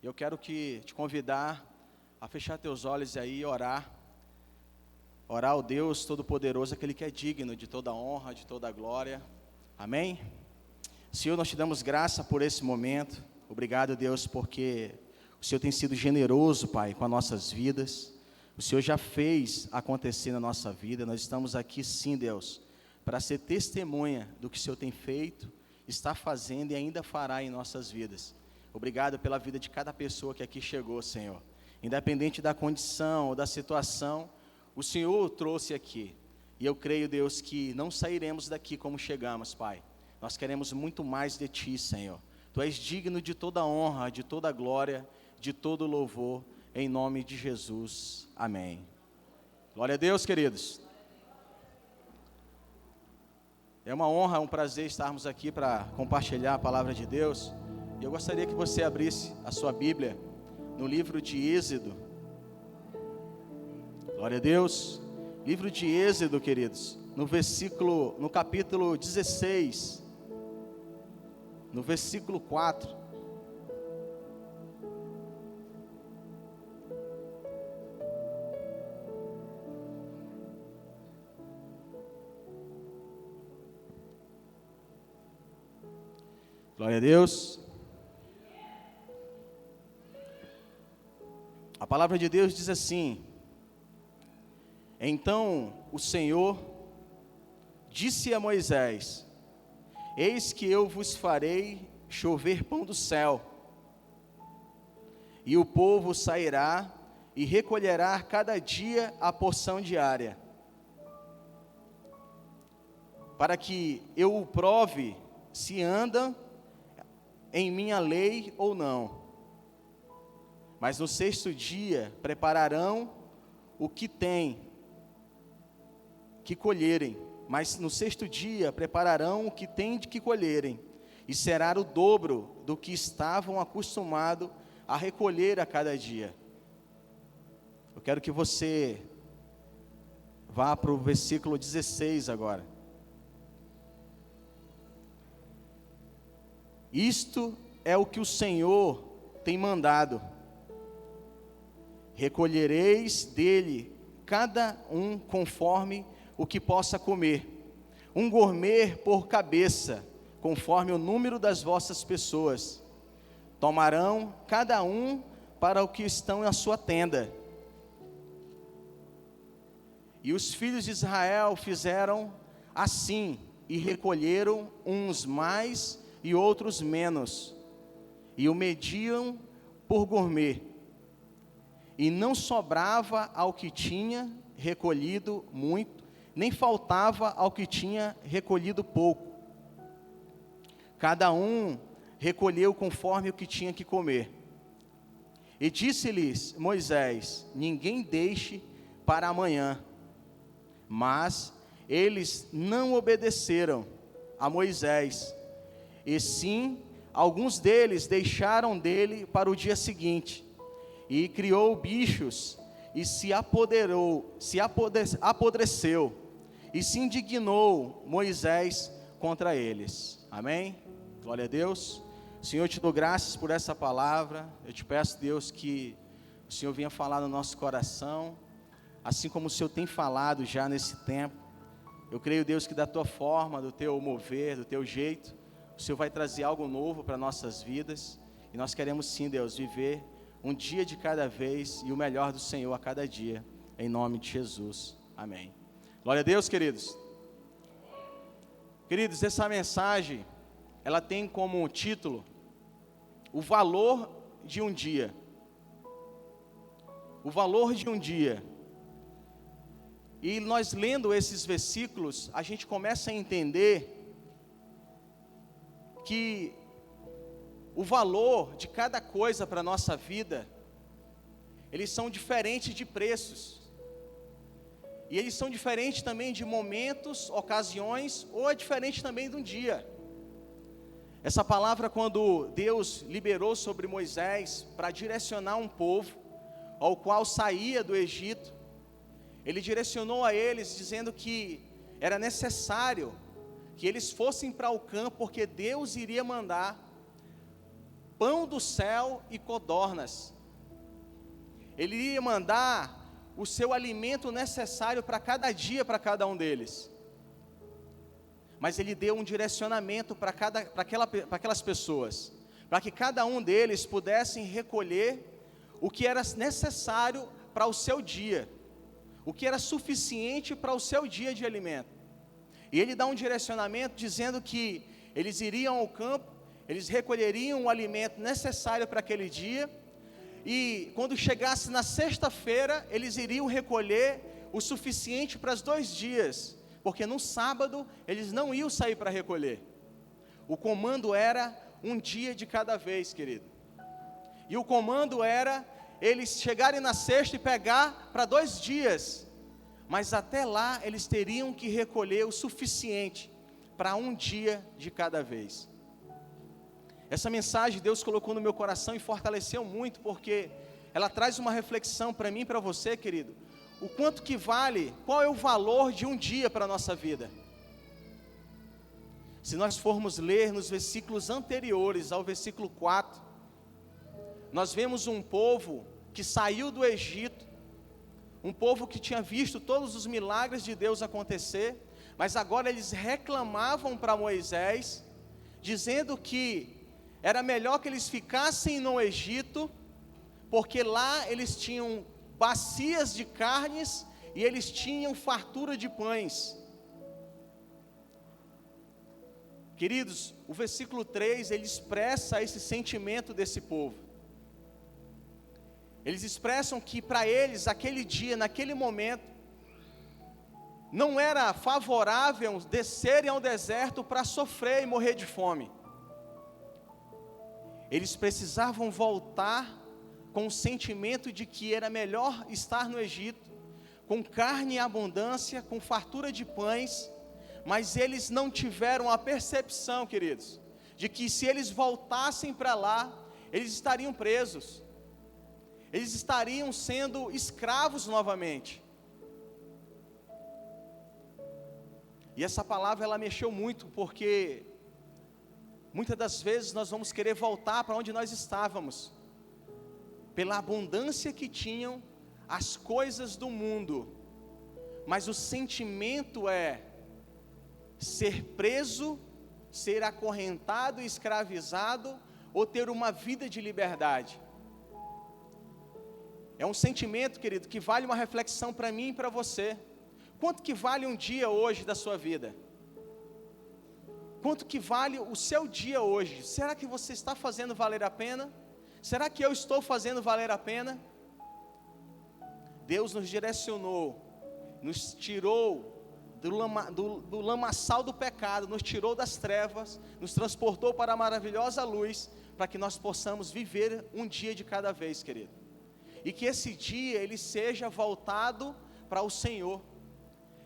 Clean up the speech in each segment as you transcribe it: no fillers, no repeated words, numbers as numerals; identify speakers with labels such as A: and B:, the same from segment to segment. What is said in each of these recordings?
A: Eu quero te convidar a fechar teus olhos aí e orar. Orar ao Deus Todo-Poderoso, aquele que é digno de toda honra, de toda glória. Amém? Senhor, nós te damos graça por esse momento. Obrigado, Deus, porque o Senhor tem sido generoso, Pai, com as nossas vidas. O Senhor já fez acontecer na nossa vida. Nós estamos aqui, sim, Deus, para ser testemunha do que o Senhor tem feito, está fazendo e ainda fará em nossas vidas. Obrigado pela vida de cada pessoa que aqui chegou, Senhor. Independente da condição ou da situação, o Senhor o trouxe aqui. E eu creio, Deus, que não sairemos daqui como chegamos, Pai. Nós queremos muito mais de Ti, Senhor. Tu és digno de toda honra, de toda glória, de todo louvor, em nome de Jesus. Amém. Glória a Deus, queridos. É uma honra, um prazer estarmos aqui para compartilhar a palavra de Deus. E eu gostaria que você abrisse a sua Bíblia no livro de Êxodo. Glória a Deus. Livro de Êxodo, queridos, no capítulo 16, no versículo 4. Glória a Deus. A palavra de Deus diz assim: Então o Senhor disse a Moisés: Eis que eu vos farei chover pão do céu, e o povo sairá e recolherá cada dia a porção diária, para que eu o prove se anda em minha lei ou não. Mas no sexto dia prepararão o que tem que colherem. Mas no sexto dia prepararão o que tem de que colherem, e será o dobro do que estavam acostumados a recolher a cada dia. Eu quero que você vá para o versículo 16 agora. Isto é o que o Senhor tem mandado: recolhereis dele cada um conforme o que possa comer, um gourmet por cabeça, conforme o número das vossas pessoas. Tomarão cada um para o que estão na sua tenda. E os filhos de Israel fizeram assim, e recolheram uns mais e outros menos, e o mediam por gourmet. E não sobrava ao que tinha recolhido muito, nem faltava ao que tinha recolhido pouco. Cada um recolheu conforme o que tinha que comer. E disse-lhes Moisés: Ninguém deixe para amanhã. Mas eles não obedeceram a Moisés, e sim, alguns deles deixaram dele para o dia seguinte. E criou bichos, e se apodreceu, e se indignou Moisés contra eles. Amém? Glória a Deus. Senhor, eu te dou graças por essa palavra. Eu te peço, Deus, que o Senhor venha falar no nosso coração, assim como o Senhor tem falado já nesse tempo. Eu creio, Deus, que da tua forma, do teu mover, do teu jeito, o Senhor vai trazer algo novo para nossas vidas. E nós queremos sim, Deus, viver um dia de cada vez e o melhor do Senhor a cada dia, em nome de Jesus. Amém. Glória a Deus, queridos. Queridos, essa mensagem, ela tem como título o valor de um dia. O valor de um dia. E nós lendo esses versículos, a gente começa a entender que o valor de cada coisa para a nossa vida, eles são diferentes de preços. E eles são diferentes também de momentos, ocasiões, ou é diferente também de um dia. Essa palavra, quando Deus liberou sobre Moisés para direcionar um povo, ao qual saía do Egito, Ele direcionou a eles dizendo que era necessário que eles fossem para o campo, porque Deus iria mandar pão do céu e codornas. Ele iria mandar o seu alimento necessário para cada dia, para cada um deles. Mas ele deu um direcionamento para aquelas pessoas, para que cada um deles pudessem recolher o que era necessário para o seu dia, o que era suficiente para o seu dia de alimento. E ele dá um direcionamento dizendo que eles iriam ao campo, eles recolheriam o alimento necessário para aquele dia, e quando chegasse na sexta-feira, eles iriam recolher o suficiente para os 2 dias, porque no sábado eles não iam sair para recolher. O comando era um dia de cada vez, querido. E o comando era eles chegarem na sexta e pegar para 2 dias, mas até lá eles teriam que recolher o suficiente para um dia de cada vez. Essa mensagem Deus colocou no meu coração e fortaleceu muito, porque ela traz uma reflexão para mim e para você, querido. O quanto que vale, qual é o valor de um dia para a nossa vida? Se nós formos ler nos versículos anteriores ao versículo 4, nós vemos um povo que saiu do Egito, um povo que tinha visto todos os milagres de Deus acontecer, mas agora eles reclamavam para Moisés, dizendo que era melhor que eles ficassem no Egito, porque lá eles tinham bacias de carnes e eles tinham fartura de pães. Queridos, o versículo 3, ele expressa esse sentimento desse povo. Eles expressam que para eles, aquele dia, naquele momento, não era favorável descerem ao deserto para sofrer e morrer de fome. Eles precisavam voltar com o sentimento de que era melhor estar no Egito, com carne em abundância, com fartura de pães, mas eles não tiveram a percepção, queridos, de que se eles voltassem para lá, eles estariam presos, eles estariam sendo escravos novamente. E essa palavra ela mexeu muito, porque muitas das vezes nós vamos querer voltar para onde nós estávamos, pela abundância que tinham as coisas do mundo, mas o sentimento é ser preso, ser acorrentado e escravizado, ou ter uma vida de liberdade. É um sentimento, querido, que vale uma reflexão para mim e para você. Quanto que vale um dia hoje da sua vida? Quanto que vale o seu dia hoje? Será que você está fazendo valer a pena? Será que eu estou fazendo valer a pena? Deus nos direcionou, nos tirou do lamaçal do pecado, nos tirou das trevas, nos transportou para a maravilhosa luz, para que nós possamos viver um dia de cada vez, querido. E que esse dia ele seja voltado para o Senhor.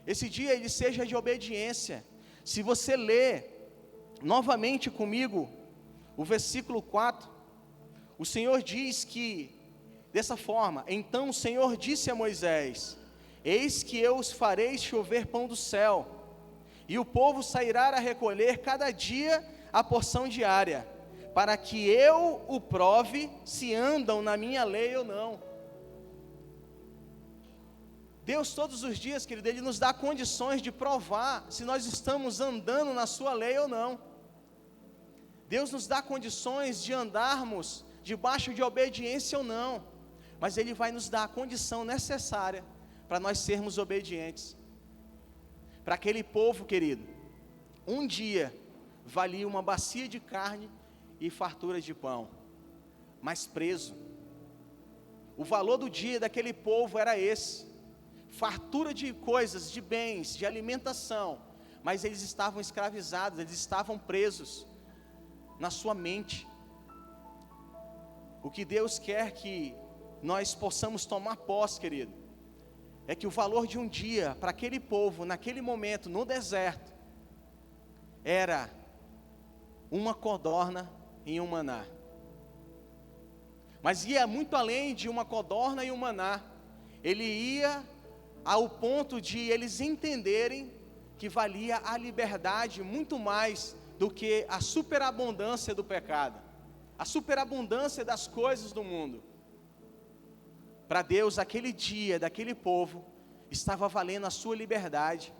A: Esse dia ele seja de obediência. Se você ler novamente comigo o versículo 4, o Senhor diz que, dessa forma: então o Senhor disse a Moisés: eis que eu os farei chover pão do céu, e o povo sairá a recolher cada dia a porção diária, para que eu o prove se andam na minha lei ou não. Deus todos os dias, querido, Ele nos dá condições de provar se nós estamos andando na sua lei ou não. Deus nos dá condições de andarmos debaixo de obediência ou não, mas Ele vai nos dar a condição necessária para nós sermos obedientes. Para aquele povo, querido, um dia valia uma bacia de carne e fartura de pão, mas preso. O valor do dia daquele povo era esse: fartura de coisas, de bens, de alimentação, mas eles estavam escravizados, eles estavam presos na sua mente. O que Deus quer que nós possamos tomar posse, querido, é que o valor de um dia para aquele povo, naquele momento, no deserto, era uma codorna e um maná. Mas ia muito além de uma codorna e um maná. Ele ia ao ponto de eles entenderem que valia a liberdade muito mais do que a superabundância do pecado. a superabundância das coisas do mundo. Para Deus, aquele dia, daquele povo, estava valendo a sua liberdade.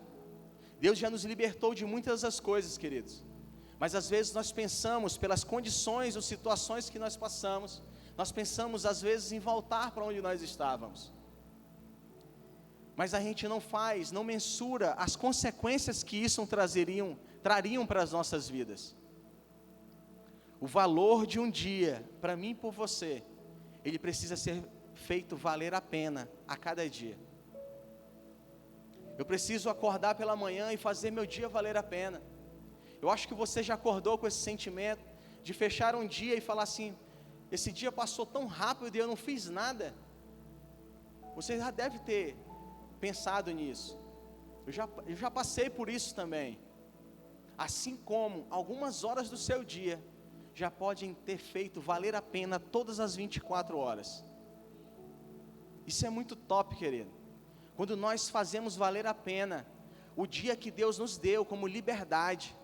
A: Deus já nos libertou de muitas das coisas, queridos. Mas às vezes nós pensamos, pelas condições ou situações que nós passamos, nós pensamos às vezes em voltar para onde nós estávamos. Mas a gente não mensura as consequências que isso trariam para as nossas vidas. O valor de um dia, para mim e por você, ele precisa ser feito valer a pena a cada dia. Eu preciso acordar pela manhã e fazer meu dia valer a pena. Eu acho que você já acordou com esse sentimento de fechar um dia e falar assim: esse dia passou tão rápido e eu não fiz nada. Você já deve ter pensado nisso. Eu já passei por isso também. Assim como algumas horas do seu dia já podem ter feito valer a pena todas as 24 horas. Isso é muito top, querido. Quando nós fazemos valer a pena o dia que Deus nos deu como liberdade,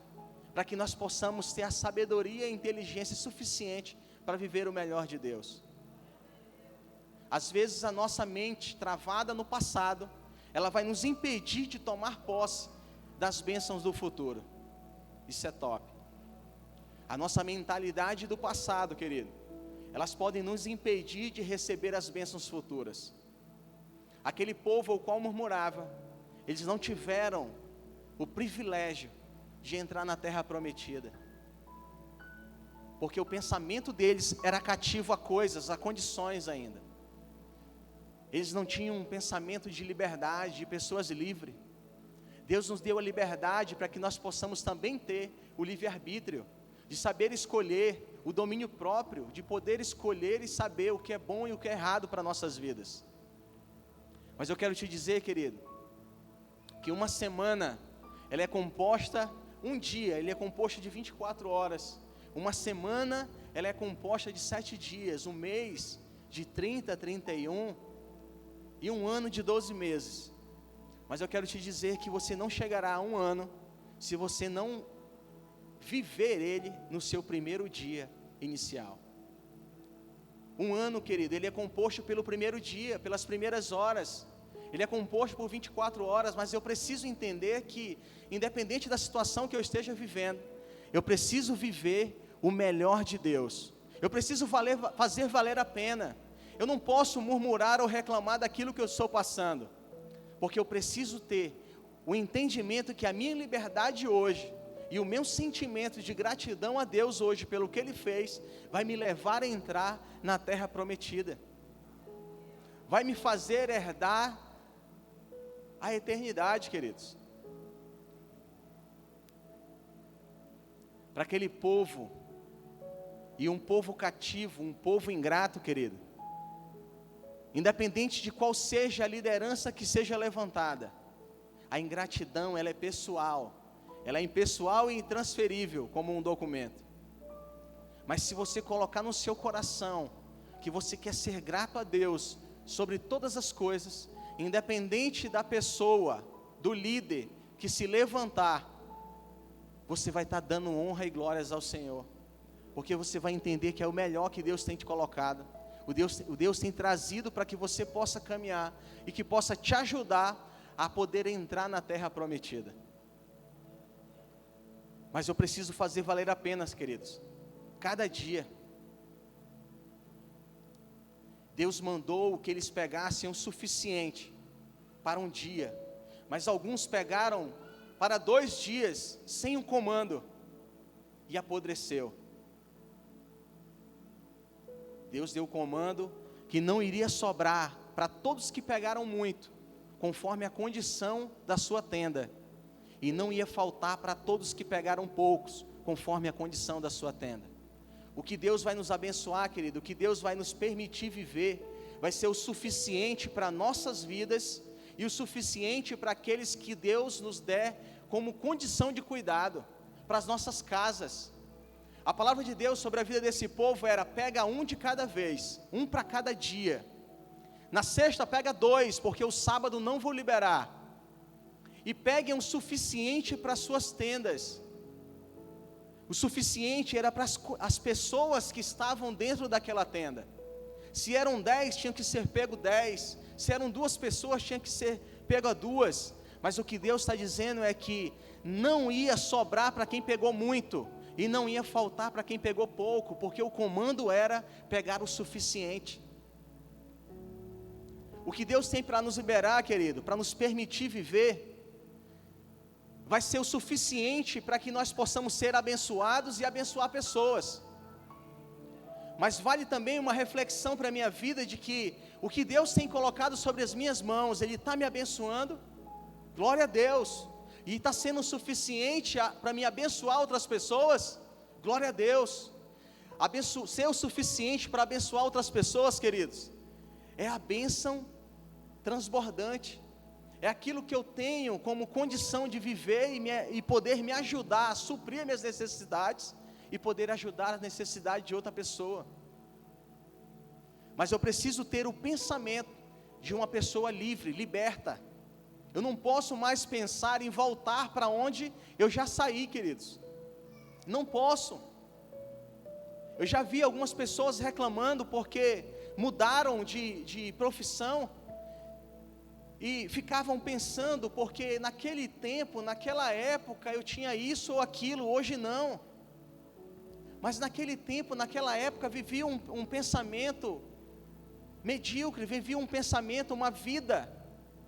A: para que nós possamos ter a sabedoria e a inteligência suficiente para viver o melhor de Deus. Às vezes a nossa mente travada no passado, ela vai nos impedir de tomar posse das bênçãos do futuro. Isso é top. A nossa mentalidade do passado, querido, elas podem nos impedir de receber as bênçãos futuras. Aquele povo ao qual murmurava, eles não tiveram o privilégio de entrar na terra prometida, porque o pensamento deles era cativo a coisas, a condições ainda. Eles não tinham um pensamento de liberdade, de pessoas livres. Deus nos deu a liberdade para que nós possamos também ter o livre-arbítrio, de saber escolher, o domínio próprio, de poder escolher e saber o que é bom e o que é errado para nossas vidas. Mas eu quero te dizer, querido, que uma semana, ela é composta, um dia, ele é composto de 24 horas. Uma semana, ela é composta de 7 dias. Um mês, de 30 a 31. E um ano de 12 meses. Mas eu quero te dizer que você não chegará a um ano, se você não viver ele no seu primeiro dia inicial. Um ano, querido, ele é composto pelo primeiro dia, pelas primeiras horas. Ele é composto por 24 horas, mas eu preciso entender que, independente da situação que eu esteja vivendo, eu preciso viver o melhor de Deus. Eu preciso fazer valer a pena. Eu não posso murmurar ou reclamar daquilo que eu estou passando, porque eu preciso ter o entendimento que a minha liberdade hoje e o meu sentimento de gratidão a Deus hoje pelo que Ele fez, vai me levar a entrar na terra prometida, vai me fazer herdar a eternidade, queridos. Para aquele povo, e um povo cativo, um povo ingrato, querido, independente de qual seja a liderança que seja levantada, a ingratidão, ela é pessoal, ela é impessoal e intransferível, como um documento. Mas se você colocar no seu coração, que você quer ser grato a Deus, sobre todas as coisas, independente da pessoa, do líder, que se levantar, você vai estar dando honra e glórias ao Senhor, porque você vai entender que é o melhor que Deus tem te colocado, o Deus tem trazido para que você possa caminhar, e que possa te ajudar a poder entrar na terra prometida. Mas eu preciso fazer valer a pena, queridos, cada dia. Deus mandou que eles pegassem o suficiente para um dia, mas alguns pegaram para 2 dias, sem um comando, e apodreceu. Deus deu o comando que não iria sobrar para todos que pegaram muito, conforme a condição da sua tenda, e não ia faltar para todos que pegaram poucos, conforme a condição da sua tenda. O que Deus vai nos abençoar, querido, o que Deus vai nos permitir viver, vai ser o suficiente para nossas vidas, e o suficiente para aqueles que Deus nos der como condição de cuidado, para as nossas casas. A palavra de Deus sobre a vida desse povo era: pega um de cada vez, um para cada dia. Na sexta pega 2, porque o sábado não vou liberar. E peguem o suficiente para suas tendas. O suficiente era para as pessoas que estavam dentro daquela tenda. Se eram 10, tinham que ser pego 10. Se eram 2 pessoas, tinha que ser pego a 2. Mas o que Deus está dizendo é que não ia sobrar para quem pegou muito, e não ia faltar para quem pegou pouco, porque o comando era pegar o suficiente. O que Deus tem para nos liberar, querido, para nos permitir viver, vai ser o suficiente para que nós possamos ser abençoados e abençoar pessoas. Mas vale também uma reflexão para a minha vida de que o que Deus tem colocado sobre as minhas mãos, Ele está me abençoando, glória a Deus, e está sendo suficiente para me abençoar outras pessoas, glória a Deus. Ser o suficiente para abençoar outras pessoas, queridos, é a bênção transbordante, é aquilo que eu tenho como condição de viver e poder me ajudar a suprir minhas necessidades, e poder ajudar a necessidade de outra pessoa. Mas eu preciso ter o pensamento de uma pessoa livre, liberta. Eu não posso mais pensar em voltar para onde eu já saí, queridos. Não posso. Eu já vi algumas pessoas reclamando porque mudaram de profissão e ficavam pensando porque naquele tempo, naquela época eu tinha isso ou aquilo, hoje não. Mas naquele tempo, naquela época, vivia um pensamento medíocre, vivia um pensamento, uma vida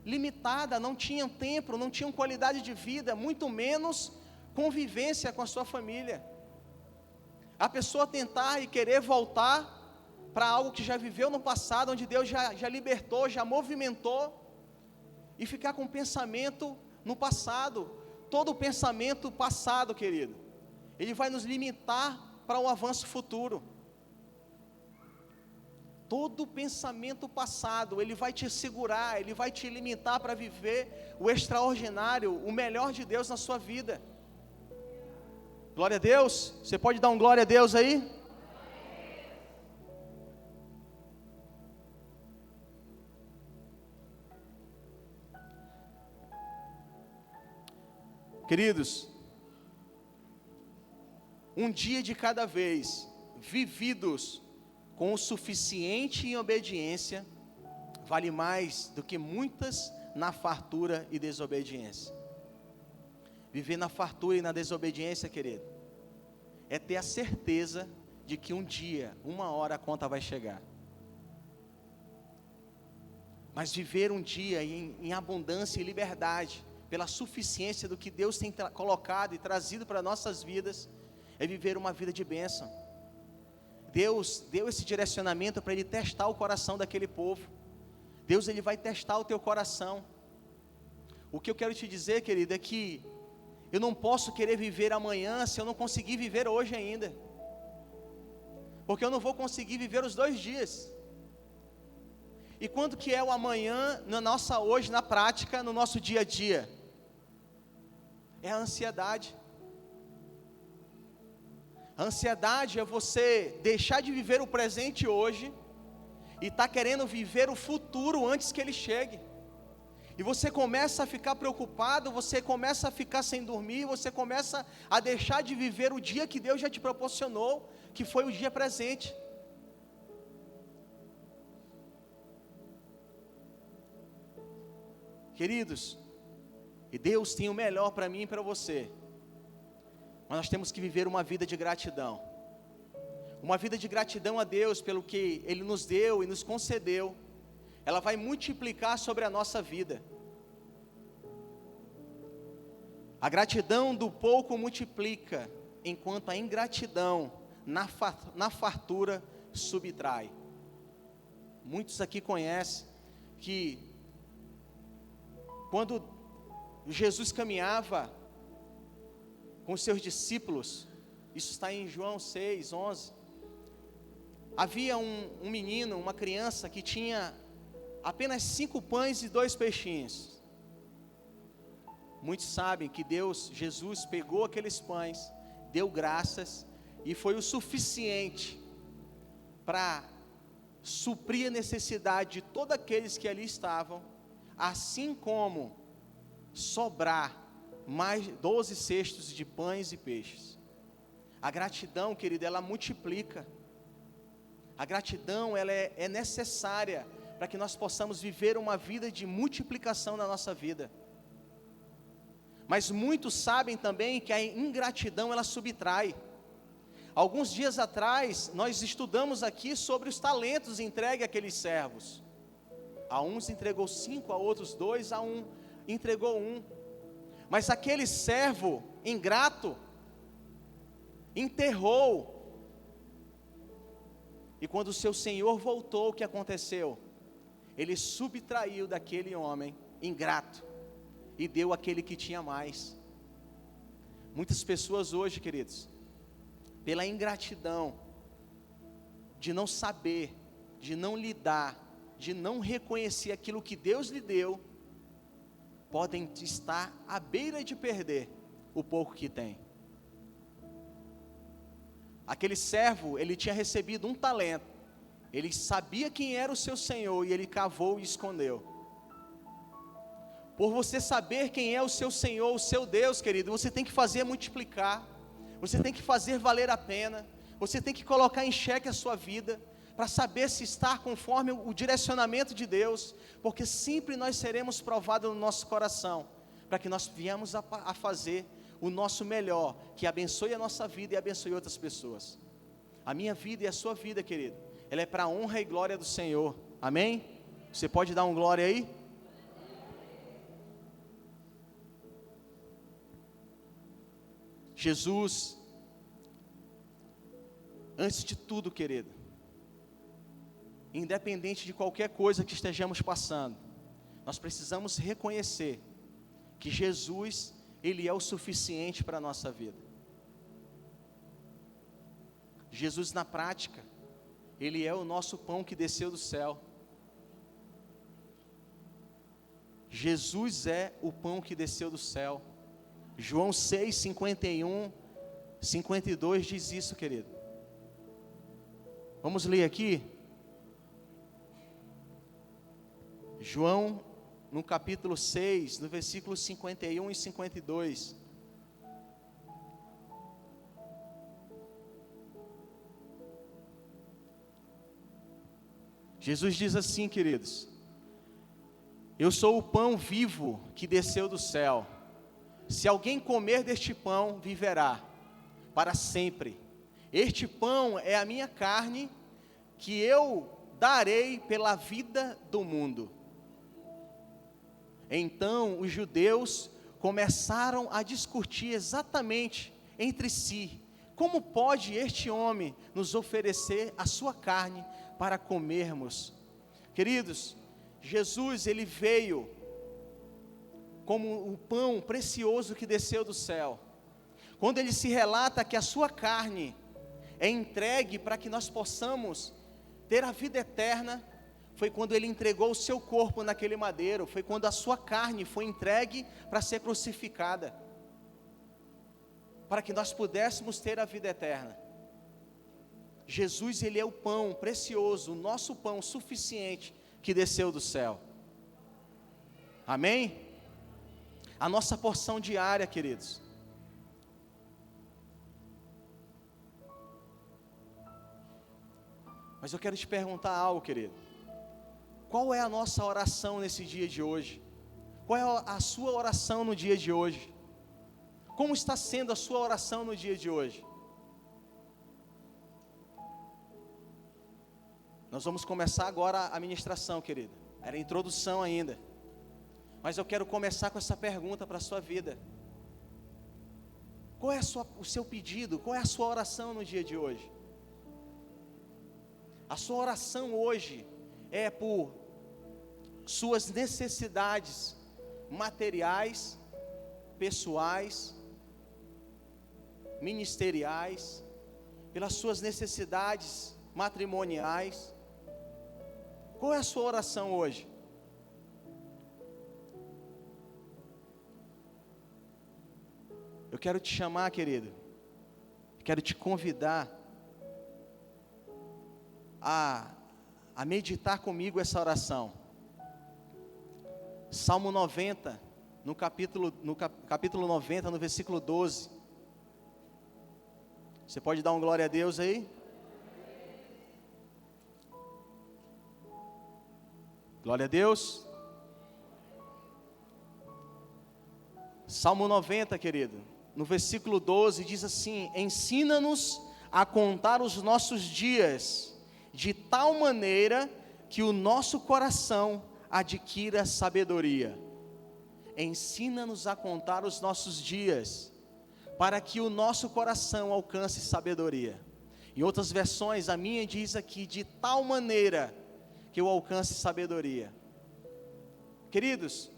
A: limitada, não tinham tempo, não tinham qualidade de vida, muito menos convivência com a sua família. A pessoa tentar e querer voltar para algo que já viveu no passado, onde Deus já libertou, já movimentou, e ficar com pensamento no passado. Todo pensamento passado, querido, ele vai nos limitar para o avanço futuro. Todo pensamento passado, ele vai te segurar, ele vai te limitar para viver o extraordinário, o melhor de Deus na sua vida. Glória a Deus. Você pode dar um glória a Deus aí? Queridos, um dia de cada vez, vividos com o suficiente em obediência, vale mais do que muitas na fartura e desobediência. Viver na fartura e na desobediência, querido, é ter a certeza de que um dia, uma hora a conta vai chegar. Mas viver um dia em abundância e liberdade, pela suficiência do que Deus tem colocado e trazido para nossas vidas, é viver uma vida de bênção. Deus deu esse direcionamento para Ele testar o coração daquele povo. Deus, Ele vai testar o teu coração. O que eu quero te dizer, querido, é que eu não posso querer viver amanhã se eu não conseguir viver hoje ainda, porque eu não vou conseguir viver os 2 dias. E quando que é o amanhã na nossa hoje, na prática, no nosso dia a dia? É a ansiedade. A ansiedade é você deixar de viver o presente hoje e estar querendo viver o futuro antes que ele chegue. E você começa a ficar preocupado, você começa a ficar sem dormir, você começa a deixar de viver o dia que Deus já te proporcionou, que foi o dia presente. Queridos, e Deus tem o melhor para mim e para você, mas nós temos que viver uma vida de gratidão. Uma vida de gratidão a Deus pelo que Ele nos deu e nos concedeu. Ela vai multiplicar sobre a nossa vida. A gratidão do pouco multiplica, enquanto a ingratidão na fartura subtrai. Muitos aqui conhecem que quando Jesus caminhava com os seus discípulos, isso está em João 6, 11, havia um menino, uma criança que tinha apenas 5 pães e 2 peixinhos. Muitos sabem que Jesus pegou aqueles pães, deu graças, e foi o suficiente para suprir a necessidade de todos aqueles que ali estavam, assim como sobrar mais 12 cestos de pães e peixes. A gratidão, querido, ela multiplica. A gratidão, ela é necessária para que nós possamos viver uma vida de multiplicação na nossa vida. Mas muitos sabem também que a ingratidão, ela subtrai. Alguns dias atrás, nós estudamos aqui sobre os talentos entregues àqueles servos. A uns entregou 5, a outros 2, a um entregou 1. Mas aquele servo ingrato enterrou. E quando o seu senhor voltou, o que aconteceu? Ele subtraiu daquele homem ingrato e deu àquele que tinha mais. Muitas pessoas hoje, queridos, pela ingratidão, de não saber, de não lidar, de não reconhecer aquilo que Deus lhe deu, podem estar à beira de perder o pouco que tem. Aquele servo, ele tinha recebido 1 talento, ele sabia quem era o seu senhor e ele cavou e escondeu. Por você saber quem é o seu Senhor, o seu Deus, querido, você tem que fazer multiplicar, você tem que fazer valer a pena, você tem que colocar em xeque a sua vida, para saber se está conforme o direcionamento de Deus, porque sempre nós seremos provados no nosso coração, para que nós viemos a fazer o nosso melhor, que abençoe a nossa vida e abençoe outras pessoas. A minha vida e a sua vida, querido, ela é para a honra e glória do Senhor, amém? Você pode dar um glória aí? Jesus, antes de tudo, querido, independente de qualquer coisa que estejamos passando, nós precisamos reconhecer que Jesus, Ele é o suficiente para a nossa vida. Jesus na prática, Ele é o nosso pão que desceu do céu. Jesus é o pão que desceu do céu. João 6, 51, 52 diz isso, querido. Vamos ler aqui. João, no capítulo 6, no versículo 51 e 52. Jesus diz assim, queridos: eu sou o pão vivo que desceu do céu. Se alguém comer deste pão, viverá para sempre. Este pão é a minha carne, que eu darei pela vida do mundo. Então os judeus começaram a discutir exatamente entre si: como pode este homem nos oferecer a sua carne para comermos? Queridos, Jesus, Ele veio como o pão precioso que desceu do céu. Quando Ele se relata que a sua carne é entregue para que nós possamos ter a vida eterna, foi quando Ele entregou o seu corpo naquele madeiro, foi quando a sua carne foi entregue para ser crucificada, para que nós pudéssemos ter a vida eterna. Jesus, Ele é o pão precioso, o nosso pão suficiente que desceu do céu. Amém? A nossa porção diária, queridos. Mas eu quero te perguntar algo, querido. Qual é a nossa oração nesse dia de hoje? Qual é a sua oração no dia de hoje? Como está sendo a sua oração no dia de hoje? Nós vamos começar agora a ministração, querido. Era a introdução ainda. Mas eu quero começar com essa pergunta para a sua vida. Qual é o seu pedido? Qual é a sua oração no dia de hoje? A sua oração hoje é por suas necessidades materiais, pessoais, ministeriais, pelas suas necessidades matrimoniais. Qual é a sua oração hoje? Eu quero te chamar, querido, quero te convidar a meditar comigo essa oração. Salmo 90, no capítulo 90, no versículo 12. Você pode dar um glória a Deus aí? Glória a Deus. Salmo 90, querido, no versículo 12, diz assim: ensina-nos a contar os nossos dias, de tal maneira que o nosso coração adquira sabedoria. Ensina-nos a contar os nossos dias, para que o nosso coração alcance sabedoria. Em outras versões, a minha diz aqui, de tal maneira que eu alcance sabedoria. Queridos,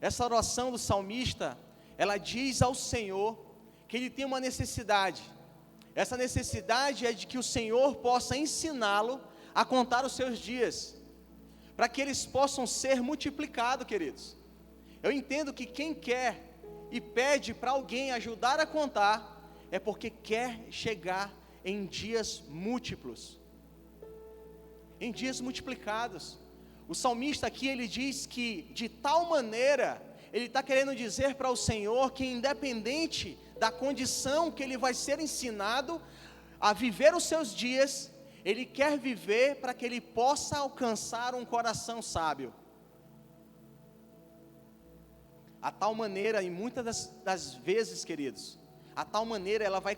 A: essa oração do salmista, ela diz ao Senhor que ele tem uma necessidade. Essa necessidade é de que o Senhor possa ensiná-lo a contar os seus dias, para que eles possam ser multiplicados, queridos. Eu entendo que quem quer e pede para alguém ajudar a contar, é porque quer chegar em dias múltiplos, em dias multiplicados. O salmista aqui, ele diz que de tal maneira, ele está querendo dizer para o Senhor que independente da condição que ele vai ser ensinado a viver os seus dias, ele quer viver para que ele possa alcançar um coração sábio. A tal maneira, e muitas das vezes, queridos, a tal maneira ela vai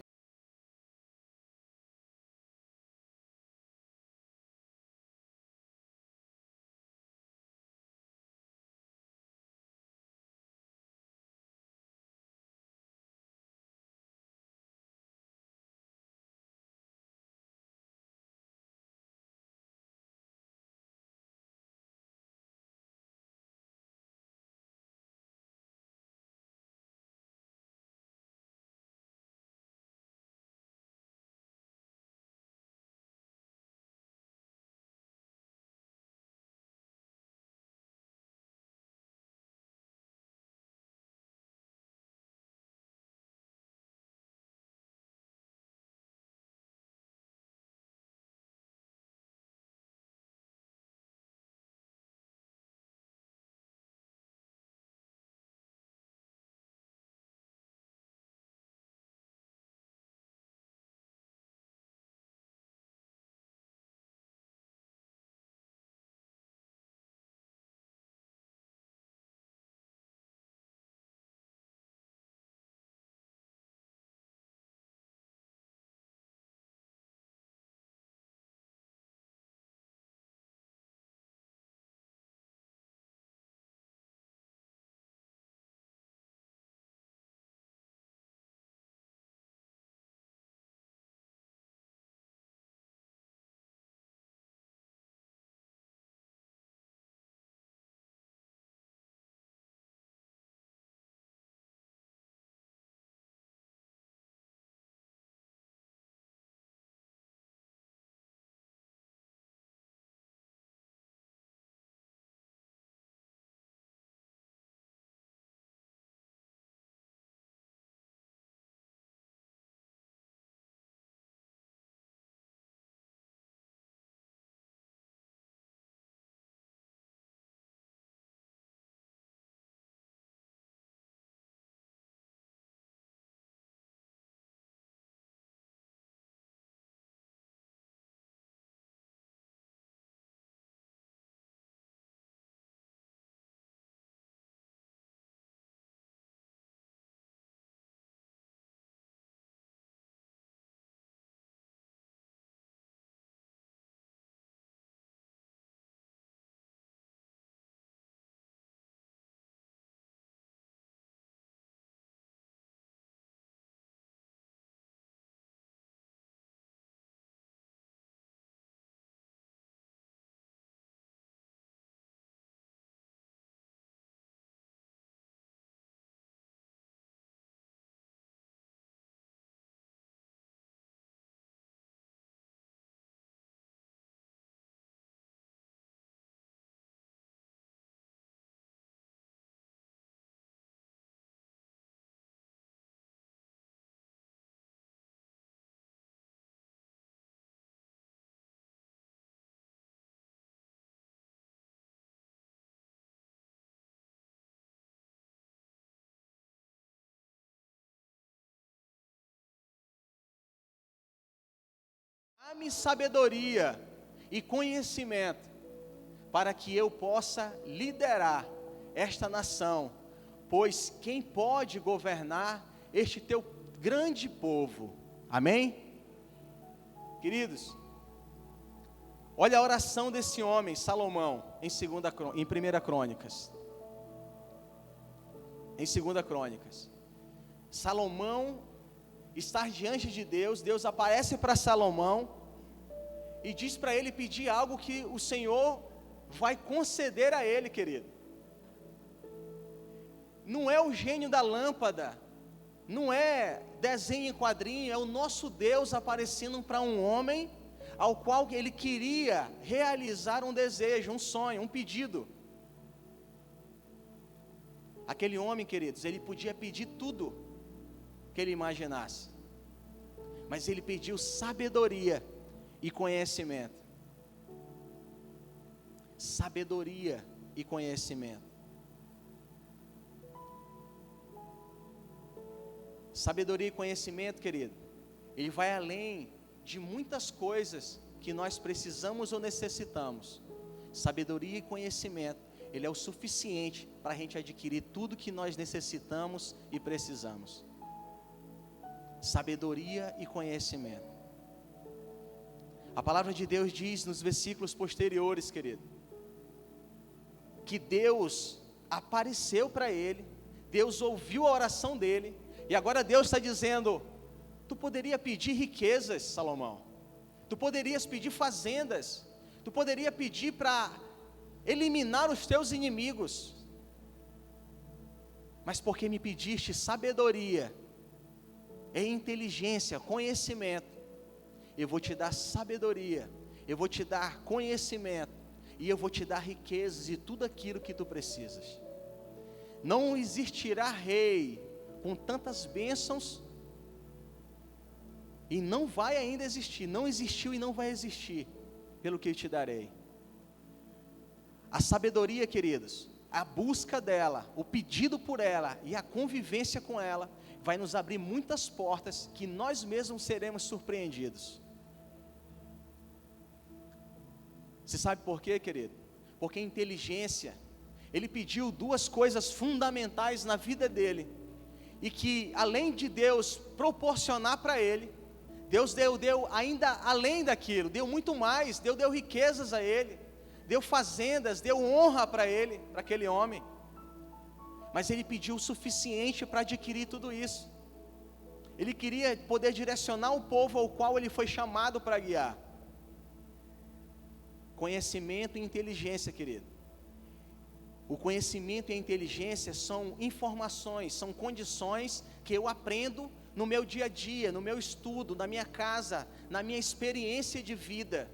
A: dá-me sabedoria e conhecimento, para que eu possa liderar esta nação, pois quem pode governar este teu grande povo? Amém? Queridos, olha a oração desse homem, Salomão, em 1 Crônicas. Em 2 Crônicas. Salomão está diante de Deus, Deus aparece para Salomão e diz para ele pedir algo que o Senhor vai conceder a ele, querido. Não é o gênio da lâmpada, não é desenho em quadrinho, é o nosso Deus aparecendo para um homem ao qual ele queria realizar um desejo, um sonho, um pedido. Aquele homem, queridos, ele podia pedir tudo que ele imaginasse, mas ele pediu sabedoria e conhecimento. Sabedoria e conhecimento. Sabedoria e conhecimento, querido, ele vai além de muitas coisas que nós precisamos ou necessitamos. Sabedoria e conhecimento, ele é o suficiente para a gente adquirir tudo que nós necessitamos e precisamos. Sabedoria e conhecimento. A palavra de Deus diz nos versículos posteriores, querido, que Deus apareceu para ele, Deus ouviu a oração dele, e agora Deus está dizendo: tu poderia pedir riquezas, Salomão, tu poderias pedir fazendas, tu poderia pedir para eliminar os teus inimigos, mas porque me pediste sabedoria e inteligência, conhecimento, eu vou te dar sabedoria, eu vou te dar conhecimento, e eu vou te dar riquezas e tudo aquilo que tu precisas. Não existirá rei com tantas bênçãos, e não vai ainda existir, não existiu e não vai existir, pelo que eu te darei. A sabedoria, queridos, a busca dela, o pedido por ela e a convivência com ela, vai nos abrir muitas portas que nós mesmos seremos surpreendidos. Você sabe por quê, querido? Porque a inteligência, ele pediu duas coisas fundamentais na vida dele, e que além de Deus proporcionar para ele, Deus deu ainda além daquilo, deu muito mais, deu riquezas a ele, deu fazendas, deu honra para ele, para aquele homem, mas ele pediu o suficiente para adquirir tudo isso. Ele queria poder direcionar o povo ao qual ele foi chamado para guiar. Conhecimento e inteligência, querido. O conhecimento e a inteligência são informações, são condições que eu aprendo no meu dia a dia, no meu estudo, na minha casa, na minha experiência de vida.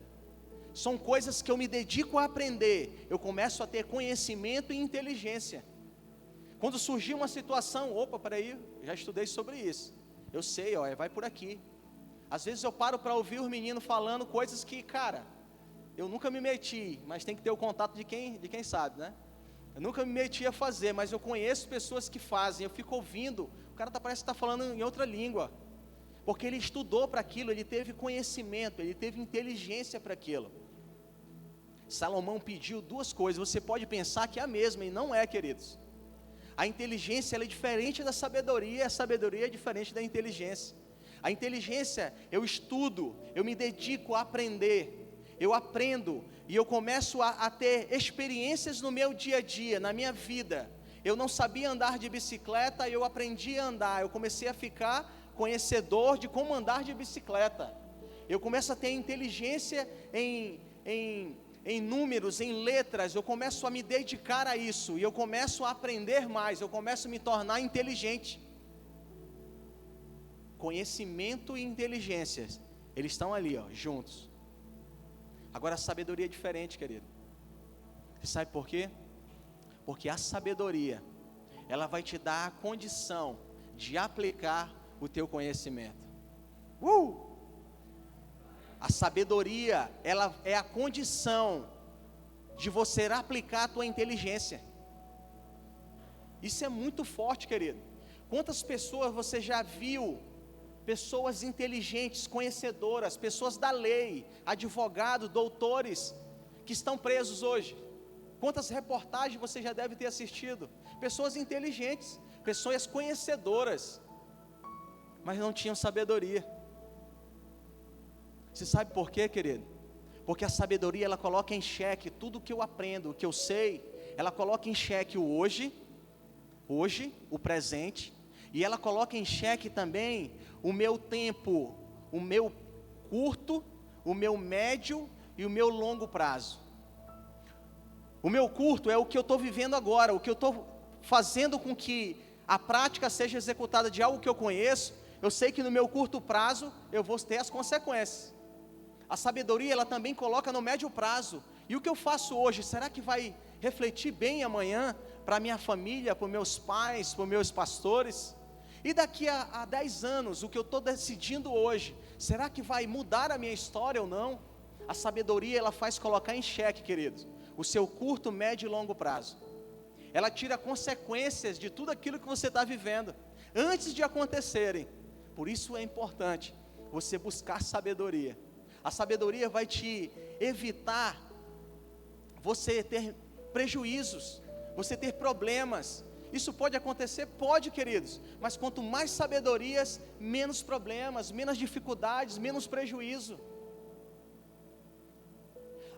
A: São coisas que eu me dedico a aprender, eu começo a ter conhecimento e inteligência. Quando surgir uma situação, peraí, já estudei sobre isso, eu sei, vai por aqui. Às vezes eu paro para ouvir os meninos falando coisas que, cara, eu nunca me meti, mas tem que ter o contato de quem sabe, né? Eu nunca me meti a fazer, mas eu conheço pessoas que fazem, eu fico ouvindo, o cara parece que está falando em outra língua, porque ele estudou para aquilo, ele teve conhecimento, ele teve inteligência para aquilo. Salomão pediu duas coisas, você pode pensar que é a mesma, e não é, queridos. A inteligência ela é diferente da sabedoria, a sabedoria é diferente da inteligência. A inteligência, eu estudo, eu me dedico a aprender, eu aprendo, e eu começo a ter experiências no meu dia a dia, na minha vida. Eu não sabia andar de bicicleta, eu aprendi a andar, eu comecei a ficar conhecedor de como andar de bicicleta. Eu começo a ter inteligência em números, em letras, eu começo a me dedicar a isso, e eu começo a aprender mais, eu começo a me tornar inteligente. Conhecimento e inteligência, eles estão ali, juntos. Agora a sabedoria é diferente, querido. Você sabe por quê? Porque a sabedoria, ela vai te dar a condição de aplicar o teu conhecimento. A sabedoria, ela é a condição de você aplicar a tua inteligência. Isso é muito forte, querido. Quantas pessoas você já viu pessoas inteligentes, conhecedoras, pessoas da lei, advogados, doutores, que estão presos hoje. Quantas reportagens você já deve ter assistido? Pessoas inteligentes, pessoas conhecedoras, mas não tinham sabedoria. Você sabe por quê, querido? Porque a sabedoria, ela coloca em xeque tudo que eu aprendo, o que eu sei, ela coloca em xeque o hoje, o presente, e ela coloca em xeque também o meu tempo, o meu curto, o meu médio e o meu longo prazo. O meu curto é o que eu estou vivendo agora, o que eu estou fazendo com que a prática seja executada de algo que eu conheço. Eu sei que no meu curto prazo eu vou ter as consequências. A sabedoria, ela também coloca no médio prazo. E o que eu faço hoje, será que vai refletir bem amanhã para minha família, para meus pais, para meus pastores? E daqui a 10 anos, o que eu estou decidindo hoje, será que vai mudar a minha história ou não? A sabedoria, ela faz colocar em xeque, queridos, o seu curto, médio e longo prazo. Ela tira consequências de tudo aquilo que você está vivendo, antes de acontecerem. Por isso é importante você buscar sabedoria. A sabedoria vai te evitar você ter prejuízos, você ter problemas. Isso pode acontecer? Pode, queridos, mas quanto mais sabedorias, menos problemas, menos dificuldades, menos prejuízo.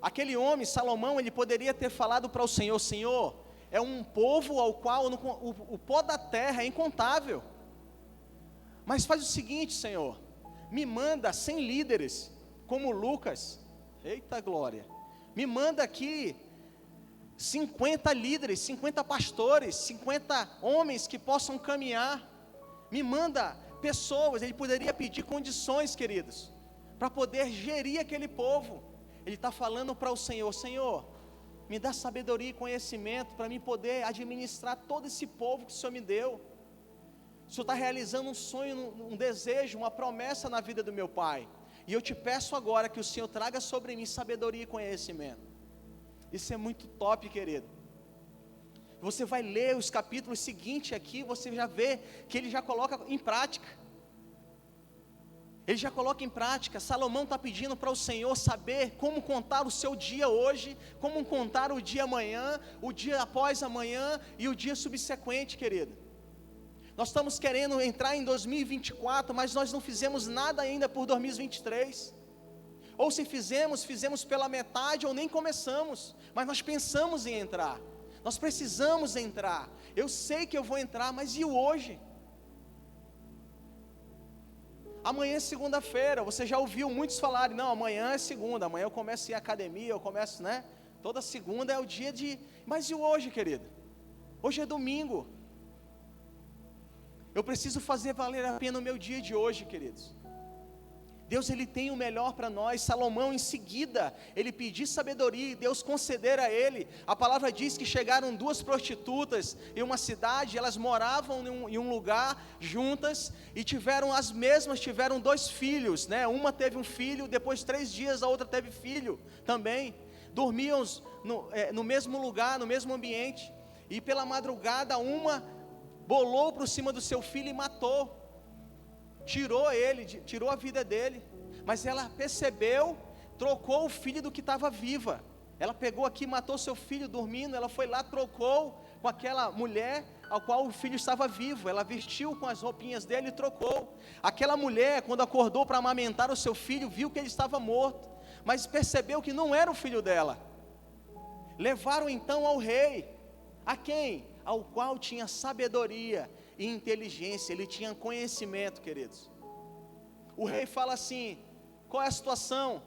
A: Aquele homem, Salomão, ele poderia ter falado para o Senhor: Senhor, é um povo ao qual o pó da terra é incontável, mas faz o seguinte, Senhor, me manda 100 líderes, como Lucas, eita glória, me manda aqui 50 líderes, 50 pastores, 50 homens que possam caminhar, me manda pessoas. Ele poderia pedir condições, queridos, para poder gerir aquele povo. Ele está falando para o Senhor: Senhor, me dá sabedoria e conhecimento para mim poder administrar todo esse povo que o Senhor me deu. O Senhor está realizando um sonho, um desejo, uma promessa na vida do meu pai, e eu te peço agora que o Senhor traga sobre mim sabedoria e conhecimento. Isso é muito top, querido. Você vai ler os capítulos seguintes aqui, você já vê que ele já coloca em prática. Ele já coloca em prática. Salomão está pedindo para o Senhor saber como contar o seu dia hoje, como contar o dia amanhã, o dia após amanhã e o dia subsequente, querido. Nós estamos querendo entrar em 2024, mas nós não fizemos nada ainda por 2023. Ou se fizemos pela metade ou nem começamos, mas nós pensamos em entrar. Nós precisamos entrar. Eu sei que eu vou entrar, mas e o hoje? Amanhã é segunda-feira. Você já ouviu muitos falarem: não, amanhã é segunda, amanhã eu começo a ir à academia, eu começo, né? Toda segunda é o dia de... Mas e o hoje, querido? Hoje é domingo. Eu preciso fazer valer a pena o meu dia de hoje, queridos. Deus, ele tem o melhor para nós. Salomão, em seguida, ele pediu sabedoria e Deus conceder a ele. A palavra diz que chegaram 2 prostitutas em uma cidade, elas moravam em um lugar juntas e tiveram 2 filhos, né? Uma teve um filho, depois de 3 dias a outra teve filho também. Dormiam no mesmo lugar, no mesmo ambiente, e pela madrugada uma bolou por cima do seu filho e matou. Tirou a vida dele, mas ela percebeu, trocou o filho do que estava viva. Ela pegou aqui, matou seu filho dormindo, ela foi lá, trocou com aquela mulher ao qual o filho estava vivo. Ela vestiu com as roupinhas dele e trocou. Aquela mulher, quando acordou para amamentar o seu filho, viu que ele estava morto, mas percebeu que não era o filho dela. Levaram então ao rei. A quem? Ao qual tinha sabedoria e inteligência, ele tinha conhecimento, queridos. O rei fala assim: qual é a situação?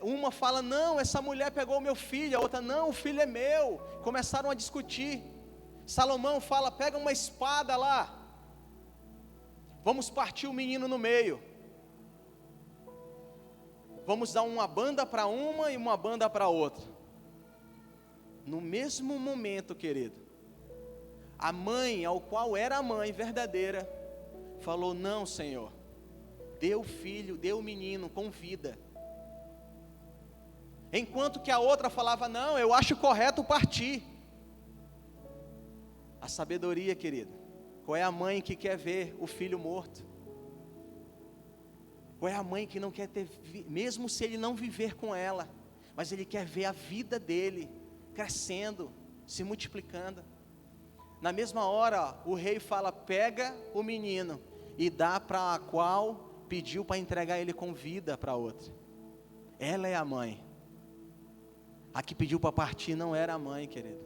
A: Uma fala: não, essa mulher pegou o meu filho. A outra: não, o filho é meu. Começaram a discutir. Salomão fala: pega uma espada lá, vamos partir o menino no meio, vamos dar uma banda para uma e uma banda para outra. No mesmo momento, querido, a mãe, ao qual era a mãe verdadeira, falou: não, Senhor, dê o filho, dê o menino com vida. Enquanto que a outra falava: não, eu acho correto partir. A sabedoria, querido, qual é a mãe que quer ver o filho morto? Ou é a mãe que não quer ter, mesmo se ele não viver com ela, mas ele quer ver a vida dele crescendo, se multiplicando. Na mesma hora, o rei fala, pega o menino e dá para a qual pediu para entregar ele com vida para outra. Ela é a mãe. A que pediu para partir não era a mãe, querido.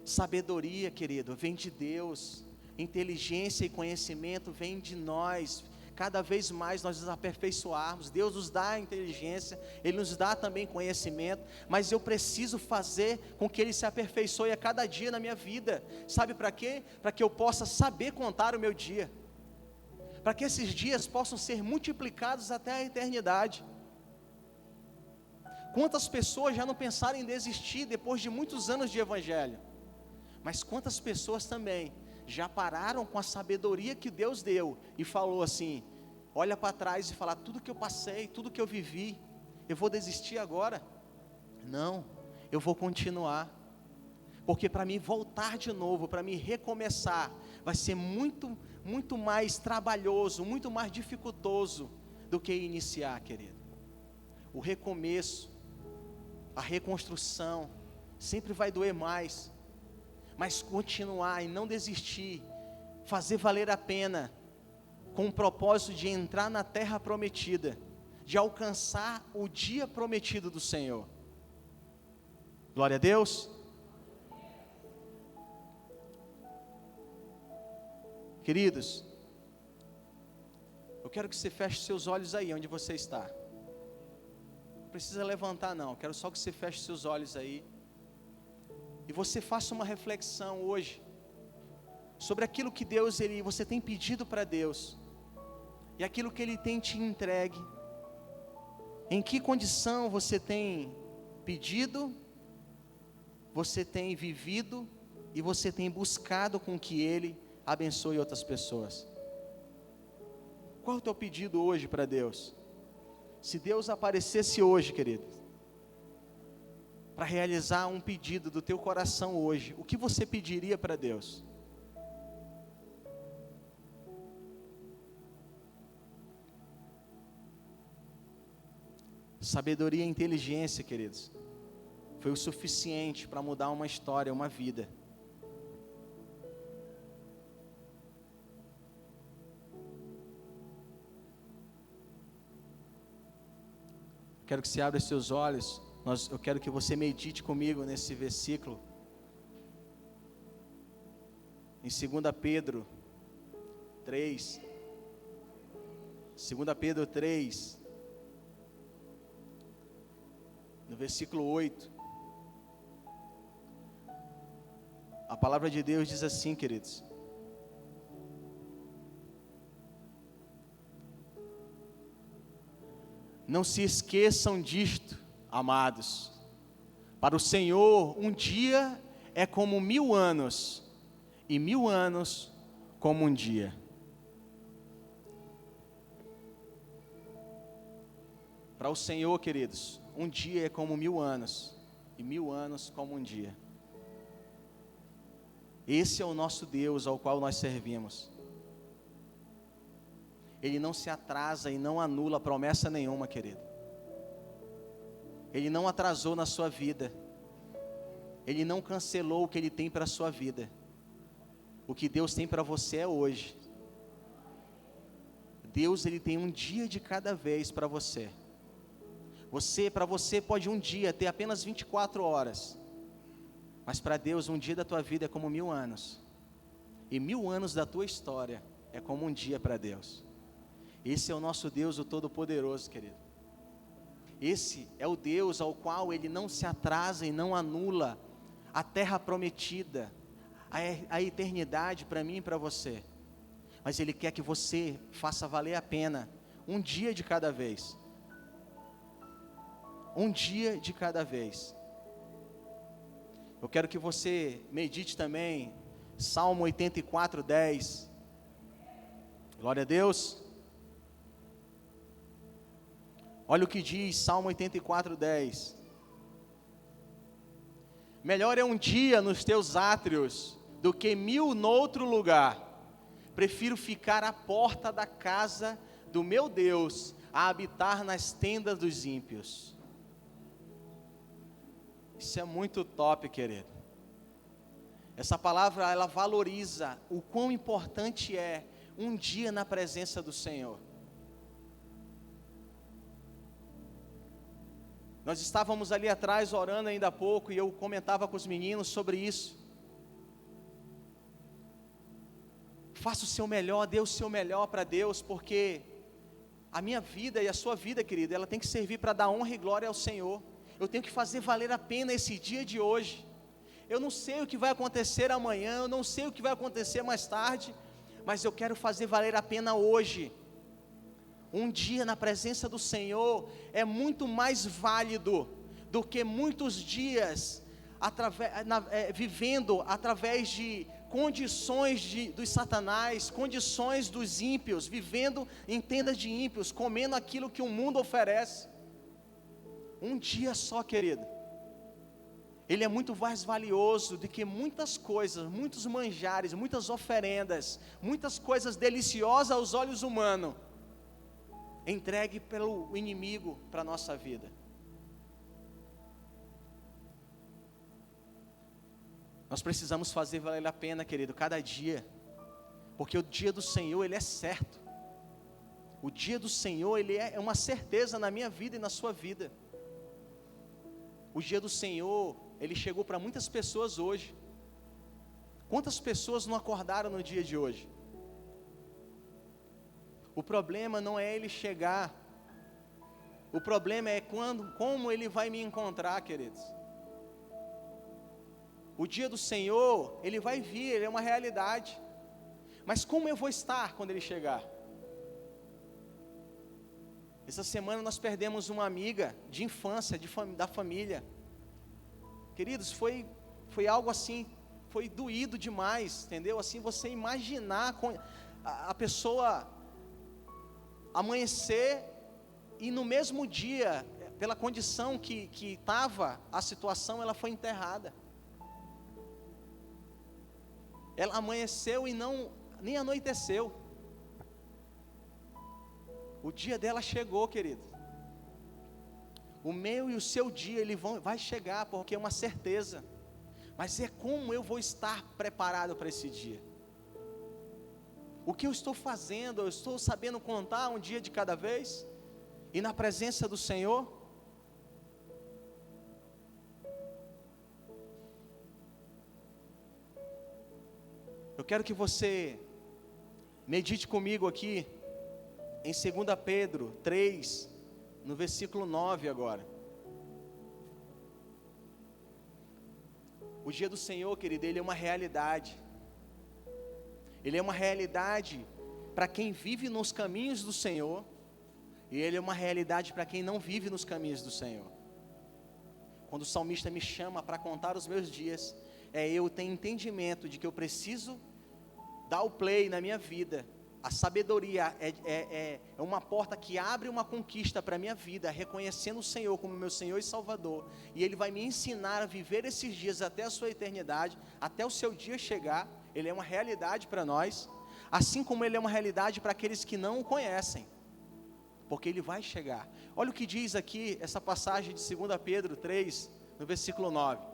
A: Sabedoria, querido, vem de Deus. Inteligência e conhecimento vem de nós. Cada vez mais nós nos aperfeiçoarmos. Deus nos dá inteligência, Ele nos dá também conhecimento, mas eu preciso fazer com que Ele se aperfeiçoe a cada dia na minha vida. Sabe para quê? Para que eu possa saber contar o meu dia, para que esses dias possam ser multiplicados até a eternidade. Quantas pessoas já não pensaram em desistir depois de muitos anos de evangelho? Mas quantas pessoas também já pararam com a sabedoria que Deus deu e falou assim, olha para trás e fala, tudo que eu passei, tudo que eu vivi, eu vou desistir agora? Não, eu vou continuar, porque para mim voltar de novo, para mim recomeçar, vai ser muito, muito mais trabalhoso, muito mais dificultoso do que iniciar, querido. O recomeço, a reconstrução, sempre vai doer mais, mas continuar e não desistir, fazer valer a pena, com o propósito de entrar na terra prometida, de alcançar o dia prometido do Senhor. Glória a Deus. Queridos, eu quero que você feche seus olhos aí, onde você está. Não precisa levantar não, quero só que você feche seus olhos aí. E você faça uma reflexão hoje sobre aquilo que você tem pedido para Deus e aquilo que Ele tem te entregue. Em que condição você tem pedido, você tem vivido e você tem buscado com que Ele abençoe outras pessoas? Qual é o teu pedido hoje para Deus? Se Deus aparecesse hoje, querido, para realizar um pedido do teu coração hoje, o que você pediria para Deus? Sabedoria e inteligência, queridos, foi o suficiente para mudar uma história, uma vida. Quero que você abra seus olhos. Eu quero que você medite comigo nesse versículo, em 2 Pedro 3, 2 Pedro 3, no versículo 8, a palavra de Deus diz assim, queridos: não se esqueçam disto, amados, para o Senhor um dia é como 1000 anos, e 1000 anos como um dia. Para o Senhor, queridos, um dia é como 1000 anos, e 1000 anos como um dia. Esse é o nosso Deus ao qual nós servimos. Ele não se atrasa e não anula promessa nenhuma, querido. Ele não atrasou na sua vida. Ele não cancelou o que Ele tem para a sua vida. O que Deus tem para você é hoje. Deus, Ele tem um dia de cada vez para você. Para você pode um dia ter apenas 24 horas. Mas para Deus um dia da tua vida é como 1000 anos. E 1000 anos da tua história é como um dia para Deus. Esse é o nosso Deus, o Todo-Poderoso, querido. Esse é o Deus ao qual Ele não se atrasa e não anula a terra prometida, a eternidade para mim e para você. Mas Ele quer que você faça valer a pena, um dia de cada vez. Um dia de cada vez. Eu quero que você medite também, Salmo 84:10. Glória a Deus. Olha o que diz Salmo 84:10. Melhor é um dia nos teus átrios do que 1000 noutro lugar. Prefiro ficar à porta da casa do meu Deus a habitar nas tendas dos ímpios. Isso é muito top, querido. Essa palavra, ela valoriza o quão importante é um dia na presença do Senhor. Nós estávamos ali atrás orando ainda há pouco e eu comentava com os meninos sobre isso. Faça o seu melhor, dê o seu melhor para Deus, porque a minha vida e a sua vida, querida, ela tem que servir para dar honra e glória ao Senhor. Eu tenho que fazer valer a pena esse dia de hoje. Eu não sei o que vai acontecer amanhã, eu não sei o que vai acontecer mais tarde, mas eu quero fazer valer a pena hoje. Um dia na presença do Senhor é muito mais válido do que muitos dias vivendo através de condições dos satanás, condições dos ímpios, vivendo em tendas de ímpios, comendo aquilo que o mundo oferece. Um dia só, querido, ele é muito mais valioso do que muitas coisas, muitos manjares, muitas oferendas, muitas coisas deliciosas aos olhos humanos, entregue pelo inimigo para a nossa vida. Nós precisamos fazer valer a pena, querido, cada dia, porque o dia do Senhor, ele é certo. O dia do Senhor, ele é uma certeza na minha vida e na sua vida. O dia do Senhor, ele chegou para muitas pessoas hoje. Quantas pessoas não acordaram no dia de hoje? O problema não é ele chegar, o problema é como ele vai me encontrar, queridos. O dia do Senhor, ele vai vir, ele é uma realidade, mas como eu vou estar quando ele chegar? Essa semana nós perdemos uma amiga de infância, da família. Queridos, foi algo assim, foi doído demais, entendeu? Assim, você imaginar a pessoa amanhecer e no mesmo dia, pela condição que estava a situação, ela foi enterrada. Ela amanheceu e nem anoiteceu. O dia dela chegou, querido. O meu e o seu dia, ele vai chegar, porque é uma certeza. Mas é como eu vou estar preparado para esse dia. O que eu estou fazendo? Eu estou sabendo contar um dia de cada vez? E na presença do Senhor? Eu quero que você medite comigo aqui em 2 Pedro 3, no versículo 9 agora. O dia do Senhor, querido, ele é uma realidade. Ele é uma realidade para quem vive nos caminhos do Senhor, e ele é uma realidade para quem não vive nos caminhos do Senhor. Quando o salmista me chama para contar os meus dias, eu tenho entendimento de que eu preciso dar o play na minha vida. A sabedoria é uma porta que abre uma conquista para a minha vida, reconhecendo o Senhor como meu Senhor e Salvador, e Ele vai me ensinar a viver esses dias até a sua eternidade, até o seu dia chegar. Ele é uma realidade para nós, assim como Ele é uma realidade para aqueles que não o conhecem, porque Ele vai chegar. Olha o que diz aqui, essa passagem de 2 Pedro 3, no versículo 9.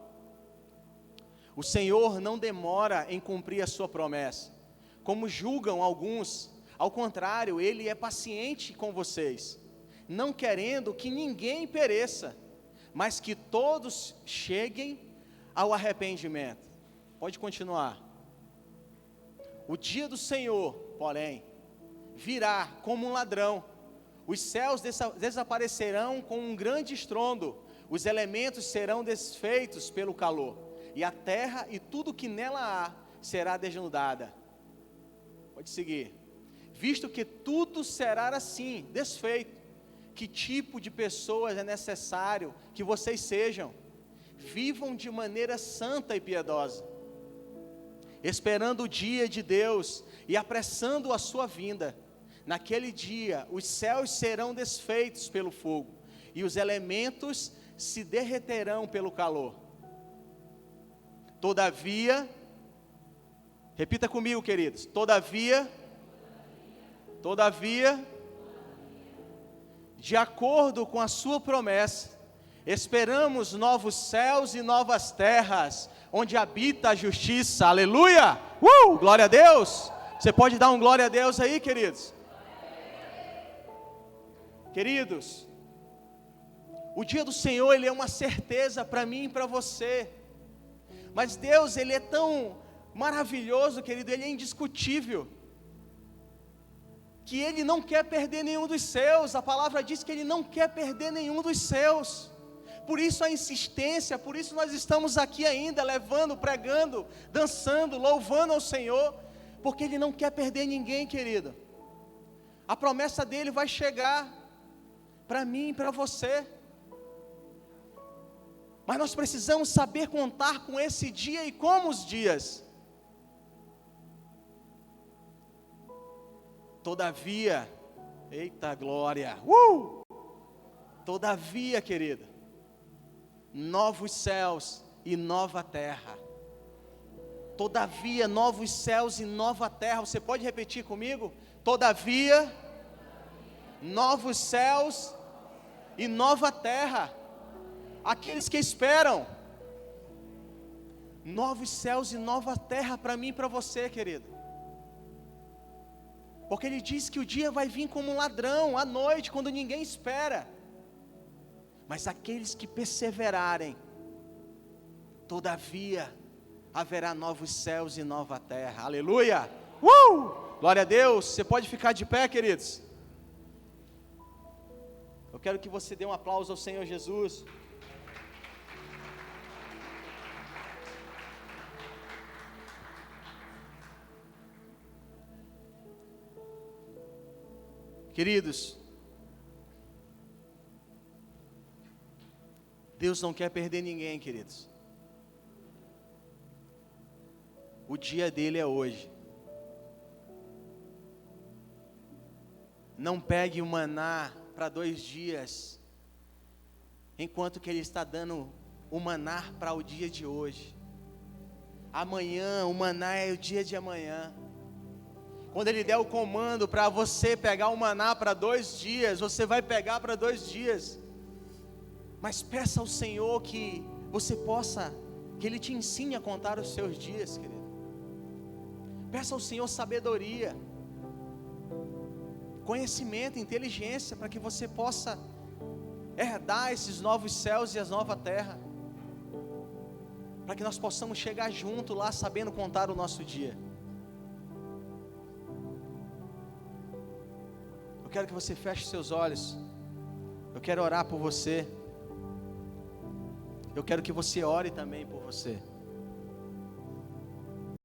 A: O Senhor não demora em cumprir a sua promessa, como julgam alguns. Ao contrário, Ele é paciente com vocês, não querendo que ninguém pereça, mas que todos cheguem ao arrependimento. Pode continuar. O dia do Senhor, porém, virá como um ladrão. Os céus desaparecerão com um grande estrondo, os elementos serão desfeitos pelo calor, e a terra e tudo que nela há será desnudada. Pode seguir. Visto que tudo será assim, desfeito, que tipo de pessoas é necessário que vocês sejam? Vivam de maneira santa e piedosa, esperando o dia de Deus e apressando a sua vinda. Naquele dia, os céus serão desfeitos pelo fogo, e os elementos se derreterão pelo calor. Todavia, repita comigo, queridos, todavia, de acordo com a sua promessa, esperamos novos céus e novas terras, onde habita a justiça. Aleluia! Glória a Deus! Você pode dar um glória a Deus aí, queridos? Queridos, o dia do Senhor, ele é uma certeza para mim e para você. Mas Deus, ele é tão maravilhoso, querido, ele é indiscutível, que ele não quer perder nenhum dos seus. A palavra diz que ele não quer perder nenhum dos seus. Por isso a insistência, por isso nós estamos aqui ainda, levando, pregando, dançando, louvando ao Senhor, porque ele não quer perder ninguém, querido. A promessa dele vai chegar para mim e para você. Mas nós precisamos saber contar com esse dia e como os dias. Todavia, eita glória, todavia, querida, novos céus e nova terra. Todavia, novos céus e nova terra. Você pode repetir comigo? Todavia, novos céus e nova terra. Aqueles que esperam novos céus e nova terra para mim e para você, querido. Porque ele diz que o dia vai vir como um ladrão, à noite, quando ninguém espera. Mas aqueles que perseverarem, todavia haverá novos céus e nova terra. Aleluia! Glória a Deus! Você pode ficar de pé, queridos? Eu quero que você dê um aplauso ao Senhor Jesus. Queridos, Deus não quer perder ninguém, queridos. O dia dele é hoje. Não pegue o maná para 2 dias, enquanto que ele está dando o maná para o dia de hoje. Amanhã, o maná é o dia de amanhã. Quando ele der o comando para você pegar o maná para 2 dias, você vai pegar para 2 dias. Mas peça ao Senhor que você possa, que Ele te ensine a contar os seus dias, querido. Peça ao Senhor sabedoria, conhecimento, inteligência, para que você possa herdar esses novos céus e as nova terra. Para que nós possamos chegar junto lá, sabendo contar o nosso dia. Eu quero que você feche seus olhos. Eu quero orar por você. Eu quero que você ore também por você.